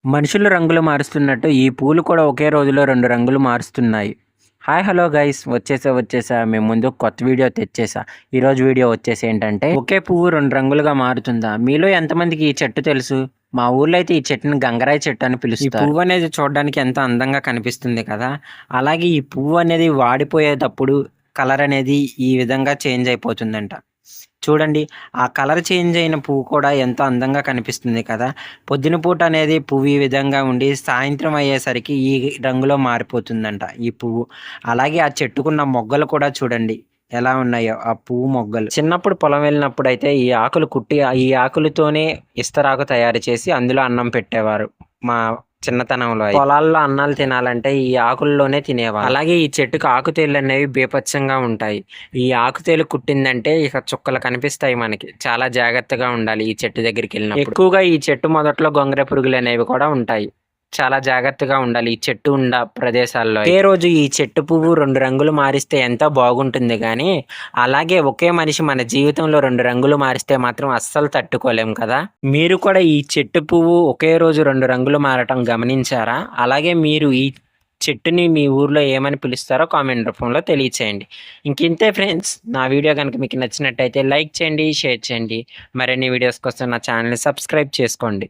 మనుషులు రంగులు మారుస్తున్నట్టు ఈ పూలు కూడా ఒకే రోజులో 2 రంగులు మారుస్తున్నాయి. హాయ్! Hello guys! వచ్చేసా. మీ ముందు కొత్త వీడియో తెచ్చేసా. ఈరోజు వీడియో వచ్చేసి ఏంటంటే, ఒకే పువ్వు 2 రంగులుగా మారుతుందా? మీలో ఎంతమందికి ఈ చెట్టు తెలుసు? మా ఊర్లో అయితే ఈ చెట్టుని గంగరాయి చెట్టు అని పిలుస్తారు. ఈ పువ్వు అనేది చూడడానికి ఎంతో అందంగా కనిపిస్తుంది కదా! అలాగే ఈ పువ్వు అనేది వాడిపోయేటప్పుడు కలర్ అనేది ఈ విధంగా చేంజ్ అయిపోతుందంట. చూడండి, ఆ కలర్ చేంజ్ అయిన పువ్వు కూడా ఎంతో అందంగా కనిపిస్తుంది కదా! పొద్దున పూట అనేది పువ్వు ఈ విధంగా ఉండి, సాయంత్రం అయ్యేసరికి ఈ రంగులో మారిపోతుందంట ఈ పువ్వు. అలాగే ఆ చెట్టుకున్న మొగ్గలు కూడా చూడండి ఎలా ఉన్నాయో ఆ పువ్వు మొగ్గలు. చిన్నప్పుడు పొలం వెళ్ళినప్పుడైతే ఈ ఆకులు కుట్టి, ఈ ఆకులతోనే ఇస్తరాకు తయారు చేసి అందులో అన్నం పెట్టేవారు మా చిన్నతనంలో. పొలాల్లో అన్నాలు తినాలంటే ఈ ఆకుల్లోనే తినేవారు. అలాగే ఈ చెట్టుకు ఆకుతేళ్ళు అనేవి బీభత్సంగా ఉంటాయి. ఈ ఆకుతేలు కుట్టిందంటే ఇక చుక్కలు కనిపిస్తాయి మనకి. చాలా జాగ్రత్తగా ఉండాలి ఈ చెట్టు దగ్గరికి వెళ్ళినప్పుడు. ఎక్కువగా ఈ చెట్టు మొదట్లో గొంగళి పురుగులు అనేవి కూడా ఉంటాయి. చాలా జాగ్రత్తగా ఉండాలి ఈ చెట్టు ఉన్న ప్రదేశాల్లో. ఒకే రోజు ఈ చెట్టు పువ్వు 2 రంగులు మారిస్తే ఎంతో బాగుంటుంది గానీ, అలాగే ఒకే మనిషి మన జీవితంలో 2 రంగులు మారిస్తే మాత్రం అస్సలు తట్టుకోలేం కదా! మీరు కూడా ఈ చెట్టు పువ్వు ఒకే రోజు 2 రంగులు మారటం గమనించారా? అలాగే మీరు ఈ చెట్టుని మీ ఊర్లో ఏమని పిలుస్తారో కామెంట్ రూపంలో తెలియచేయండి. ఇంకింతే ఫ్రెండ్స్. నా వీడియో గనుక మీకు నచ్చినట్టయితే లైక్ చేయండి, షేర్ చేయండి. మరిన్ని వీడియోస్ కోసం నా ఛానల్‌ని సబ్స్క్రైబ్ చేసుకోండి.